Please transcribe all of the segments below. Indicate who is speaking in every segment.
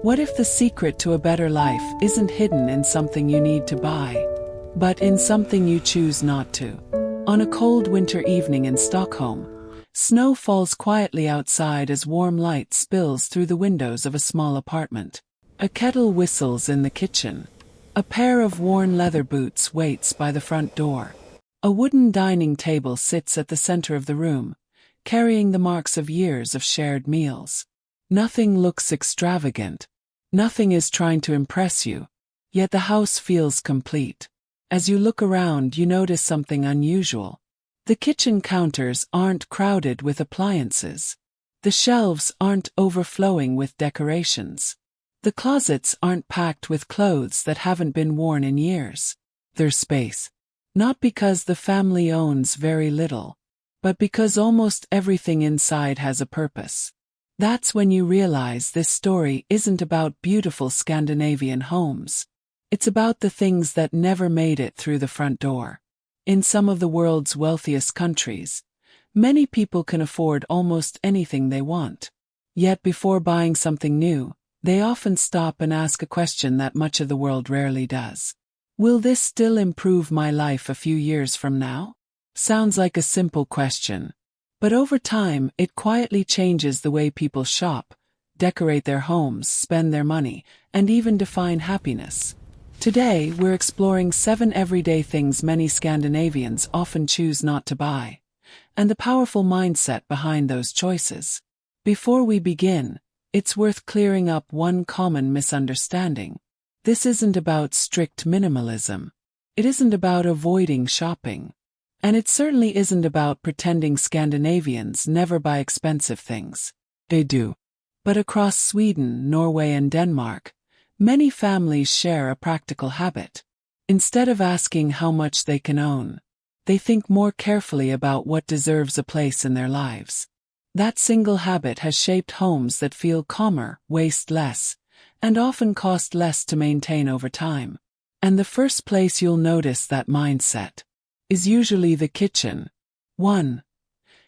Speaker 1: What if the secret to a better life isn't hidden in something you need to buy, but in something you choose not to? On a cold winter evening in Stockholm, snow falls quietly outside as warm light spills through the windows of a small apartment. A kettle whistles in the kitchen. A pair of worn leather boots waits by the front door. A wooden dining table sits at the center of the room, carrying the marks of years of shared meals. Nothing looks extravagant. Nothing is trying to impress you, yet the house feels complete. As you look around, you notice something unusual. The kitchen counters aren't crowded with appliances. The shelves aren't overflowing with decorations. The closets aren't packed with clothes that haven't been worn in years. There's space. Not because the family owns very little, but because almost everything inside has a purpose. That's when you realize this story isn't about beautiful Scandinavian homes. It's about the things that never made it through the front door. In some of the world's wealthiest countries, many people can afford almost anything they want. Yet before buying something new, they often stop and ask a question that much of the world rarely does. Will this still improve my life a few years from now? Sounds like a simple question. But over time, it quietly changes the way people shop, decorate their homes, spend their money, and even define happiness. Today, we're exploring 7 everyday things many Scandinavians often choose not to buy, and the powerful mindset behind those choices. Before we begin, it's worth clearing up one common misunderstanding. This isn't about strict minimalism. It isn't about avoiding shopping. And it certainly isn't about pretending Scandinavians never buy expensive things. They do. But across Sweden, Norway, and Denmark, many families share a practical habit. Instead of asking how much they can own, they think more carefully about what deserves a place in their lives. That single habit has shaped homes that feel calmer, waste less, and often cost less to maintain over time. And the first place you'll notice that mindset is usually the kitchen. 1.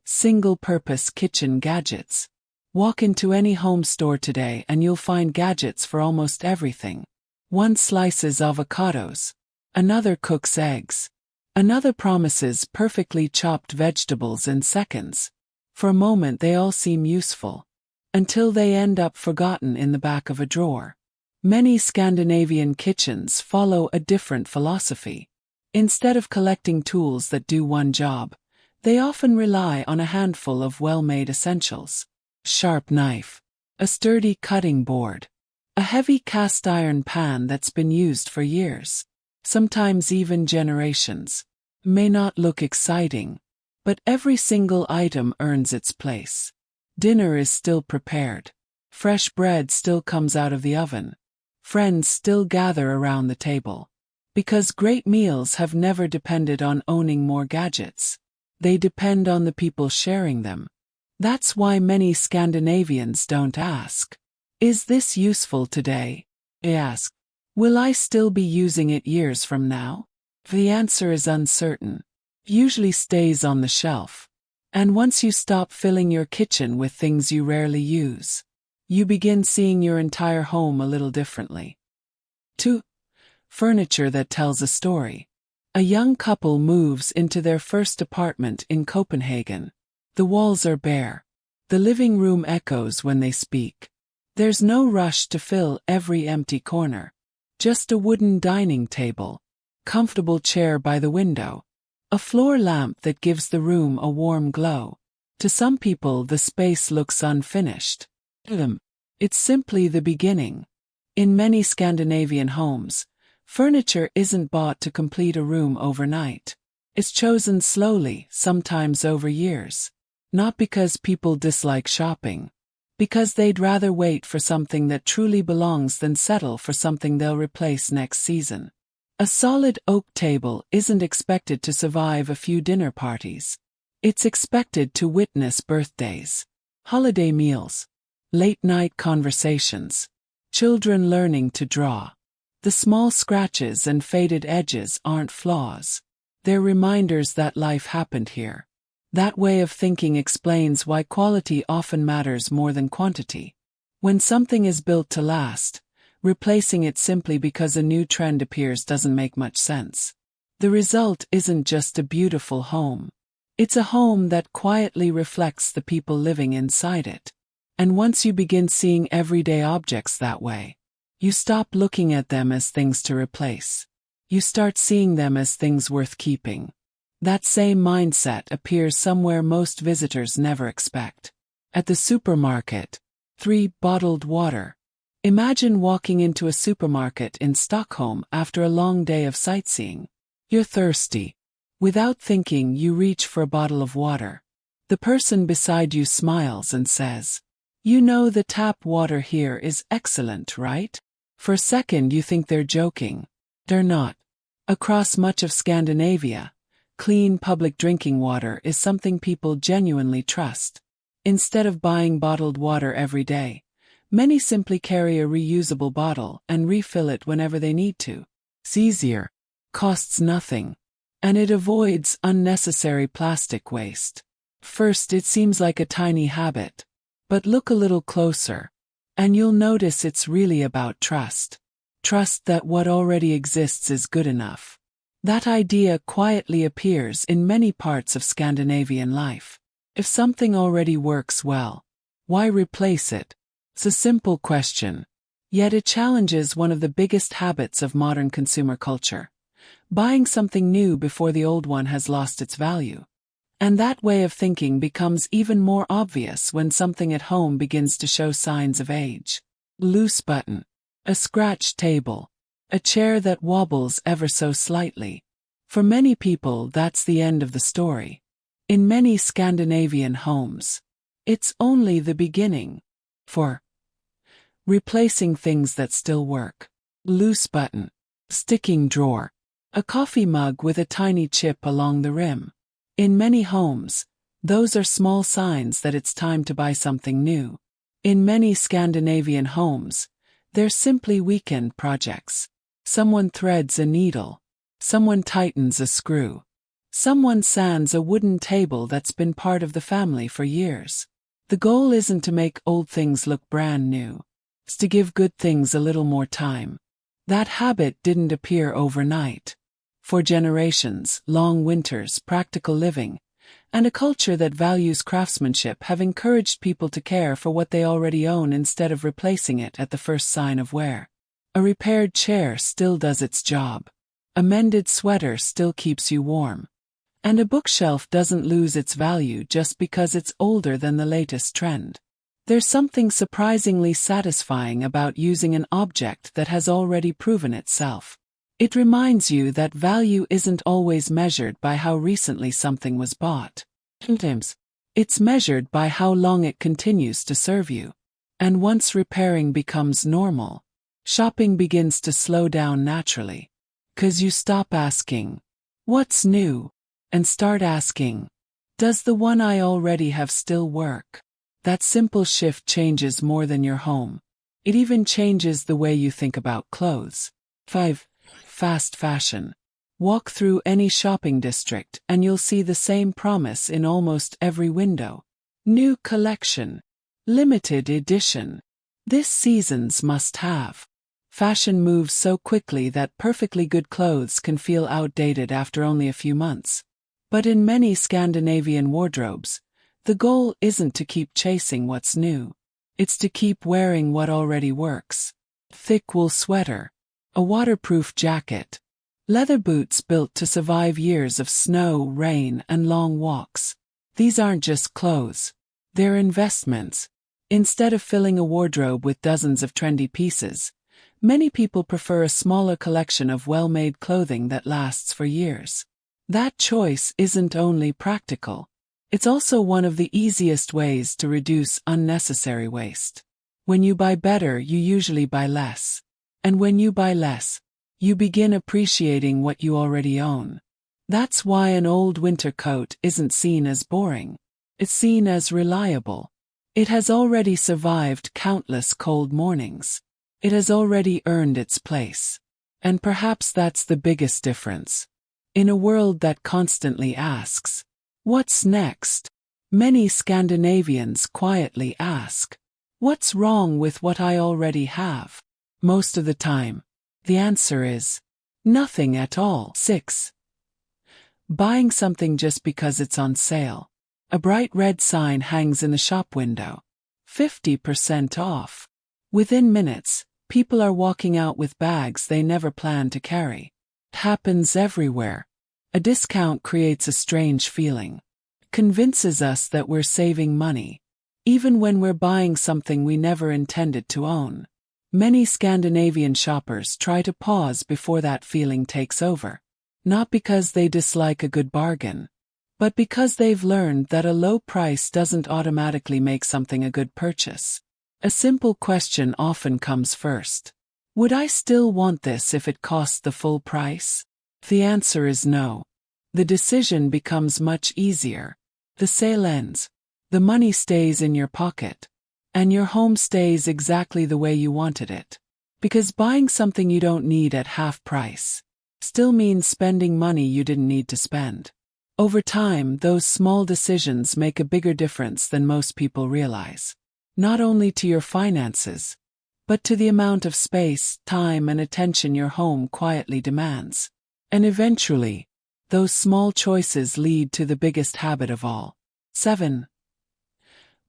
Speaker 1: Single-purpose kitchen gadgets. Walk into any home store today and you'll find gadgets for almost everything. One slices avocados. Another cooks eggs. Another promises perfectly chopped vegetables in seconds. For a moment they all seem useful, until they end up forgotten in the back of a drawer. Many Scandinavian kitchens follow a different philosophy. Instead of collecting tools that do one job, they often rely on a handful of well-made essentials. Sharp knife. A sturdy cutting board. A heavy cast-iron pan that's been used for years, sometimes even generations. May not look exciting, but every single item earns its place. Dinner is still prepared. Fresh bread still comes out of the oven. Friends still gather around the table. Because great meals have never depended on owning more gadgets. They depend on the people sharing them. That's why many Scandinavians don't ask, "Is this useful today?" They ask, "Will I still be using it years from now?" The answer is uncertain. It usually stays on the shelf. And once you stop filling your kitchen with things you rarely use, you begin seeing your entire home a little differently. 2. Furniture that tells a story. A young couple moves into their first apartment in Copenhagen. The walls are bare. The living room echoes when they speak. There's no rush to fill every empty corner. Just a wooden dining table, comfortable chair by the window, a floor lamp that gives the room a warm glow. To some people, the space looks unfinished. To them, it's simply the beginning. In many Scandinavian homes, furniture isn't bought to complete a room overnight. It's chosen slowly, sometimes over years. Not because people dislike shopping, because they'd rather wait for something that truly belongs than settle for something they'll replace next season. A solid oak table isn't expected to survive a few dinner parties. It's expected to witness birthdays, holiday meals, late-night conversations, children learning to draw. The small scratches and faded edges aren't flaws. They're reminders that life happened here. That way of thinking explains why quality often matters more than quantity. When something is built to last, replacing it simply because a new trend appears doesn't make much sense. The result isn't just a beautiful home. It's a home that quietly reflects the people living inside it. And once you begin seeing everyday objects that way, you stop looking at them as things to replace. You start seeing them as things worth keeping. That same mindset appears somewhere most visitors never expect. At the supermarket. 3. Bottled water. Imagine walking into a supermarket in Stockholm after a long day of sightseeing. You're thirsty. Without thinking, you reach for a bottle of water. The person beside you smiles and says, "You know the tap water here is excellent, right?" For a second you think they're joking. They're not. Across much of Scandinavia, clean public drinking water is something people genuinely trust. Instead of buying bottled water every day, many simply carry a reusable bottle and refill it whenever they need to. It's easier, costs nothing, and it avoids unnecessary plastic waste. First, it seems like a tiny habit, but look a little closer, and you'll notice it's really about trust. Trust that what already exists is good enough. That idea quietly appears in many parts of Scandinavian life. If something already works well, why replace it? It's a simple question, yet it challenges one of the biggest habits of modern consumer culture: buying something new before the old one has lost its value. And that way of thinking becomes even more obvious when something at home begins to show signs of age. Loose button, a scratched table, a chair that wobbles ever so slightly. For many people, that's the end of the story. In many Scandinavian homes, it's only the beginning. For replacing things that still work. Loose button, sticking drawer, a coffee mug with a tiny chip along the rim. In many homes, those are small signs that it's time to buy something new. In many Scandinavian homes, they're simply weekend projects. Someone threads a needle. Someone tightens a screw. Someone sands a wooden table that's been part of the family for years. The goal isn't to make old things look brand new. It's to give good things a little more time. That habit didn't appear overnight. For generations, long winters, practical living, and a culture that values craftsmanship have encouraged people to care for what they already own instead of replacing it at the first sign of wear. A repaired chair still does its job. A mended sweater still keeps you warm. And a bookshelf doesn't lose its value just because it's older than the latest trend. There's something surprisingly satisfying about using an object that has already proven itself. It reminds you that value isn't always measured by how recently something was bought. Sometimes, it's measured by how long it continues to serve you. And once repairing becomes normal, shopping begins to slow down naturally. 'Cause you stop asking, "What's new?" and start asking, "Does the one I already have still work?" That simple shift changes more than your home. It even changes the way you think about clothes. 5. Fast fashion. Walk through any shopping district and you'll see the same promise in almost every window. New collection. Limited edition. This season's must-have. Fashion moves so quickly that perfectly good clothes can feel outdated after only a few months. But in many Scandinavian wardrobes, the goal isn't to keep chasing what's new. It's to keep wearing what already works. Thick wool sweater. A waterproof jacket. Leather boots built to survive years of snow, rain, and long walks. These aren't just clothes. They're investments. Instead of filling a wardrobe with dozens of trendy pieces, many people prefer a smaller collection of well-made clothing that lasts for years. That choice isn't only practical. It's also one of the easiest ways to reduce unnecessary waste. When you buy better, you usually buy less. And when you buy less, you begin appreciating what you already own. That's why an old winter coat isn't seen as boring. It's seen as reliable. It has already survived countless cold mornings. It has already earned its place. And perhaps that's the biggest difference. In a world that constantly asks, "What's next?" many Scandinavians quietly ask, What's wrong with what I already have? Most of the time, the answer is nothing at all. 6. Buying something just because it's on sale. A bright red sign hangs in the shop window. 50% off. Within minutes, people are walking out with bags they never planned to carry. It happens everywhere. A discount creates a strange feeling. It convinces us that we're saving money, even when we're buying something we never intended to own. Many Scandinavian shoppers try to pause before that feeling takes over. Not because they dislike a good bargain, but because they've learned that a low price doesn't automatically make something a good purchase. A simple question often comes first. Would I still want this if it cost the full price? The answer is no. The decision becomes much easier. The sale ends. The money stays in your pocket. And your home stays exactly the way you wanted it. Because buying something you don't need at half price still means spending money you didn't need to spend. Over time, those small decisions make a bigger difference than most people realize. Not only to your finances, but to the amount of space, time, and attention your home quietly demands. And eventually, those small choices lead to the biggest habit of all. 7.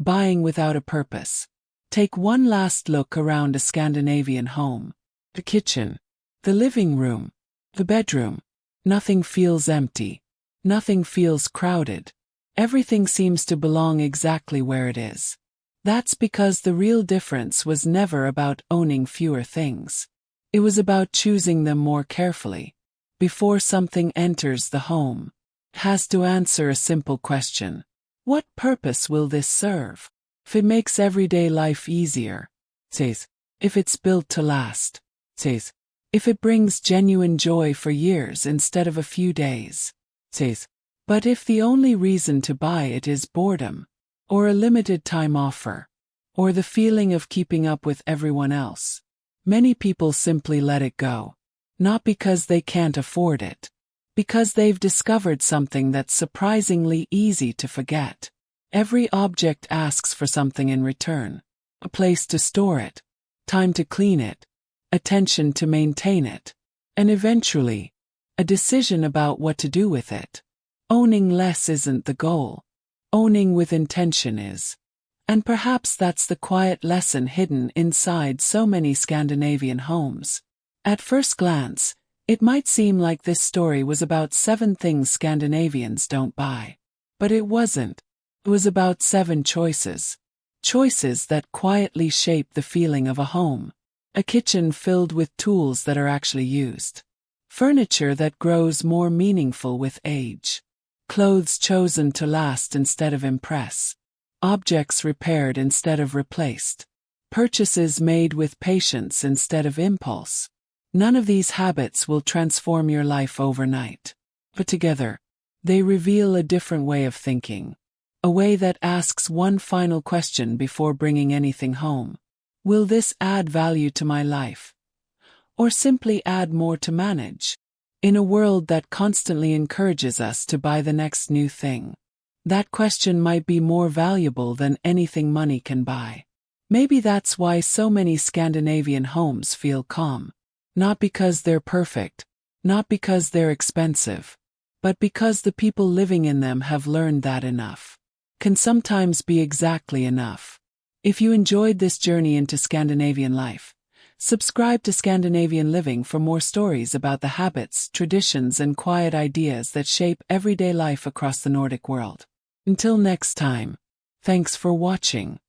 Speaker 1: Buying without a purpose. Take one last look around a Scandinavian home. The kitchen, the living room, the bedroom. Nothing feels empty. Nothing feels crowded. Everything seems to belong exactly where it is. That's because the real difference was never about owning fewer things. It was about choosing them more carefully. Before something enters the home, it has to answer a simple question. What purpose will this serve? If it makes everyday life easier, says. If it's built to last, says. If it brings genuine joy for years instead of a few days, says. But if the only reason to buy it is boredom, or a limited time offer, or the feeling of keeping up with everyone else, many people simply let it go. Not because they can't afford it, because they've discovered something that's surprisingly easy to forget. Every object asks for something in return. A place to store it, time to clean it, attention to maintain it, and eventually, a decision about what to do with it. Owning less isn't the goal. Owning with intention is. And perhaps that's the quiet lesson hidden inside so many Scandinavian homes. At first glance, it might seem like this story was about 7 things Scandinavians don't buy. But it wasn't. It was about 7 choices. Choices that quietly shape the feeling of a home. A kitchen filled with tools that are actually used. Furniture that grows more meaningful with age. Clothes chosen to last instead of impress. Objects repaired instead of replaced. Purchases made with patience instead of impulse. None of these habits will transform your life overnight. But together, they reveal a different way of thinking. A way that asks one final question before bringing anything home. Will this add value to my life? Or simply add more to manage? In a world that constantly encourages us to buy the next new thing, that question might be more valuable than anything money can buy. Maybe that's why so many Scandinavian homes feel calm. Not because they're perfect, not because they're expensive, but because the people living in them have learned that enough can sometimes be exactly enough. If you enjoyed this journey into Scandinavian life, subscribe to Scandinavian Living for more stories about the habits, traditions, and quiet ideas that shape everyday life across the Nordic world. Until next time, thanks for watching.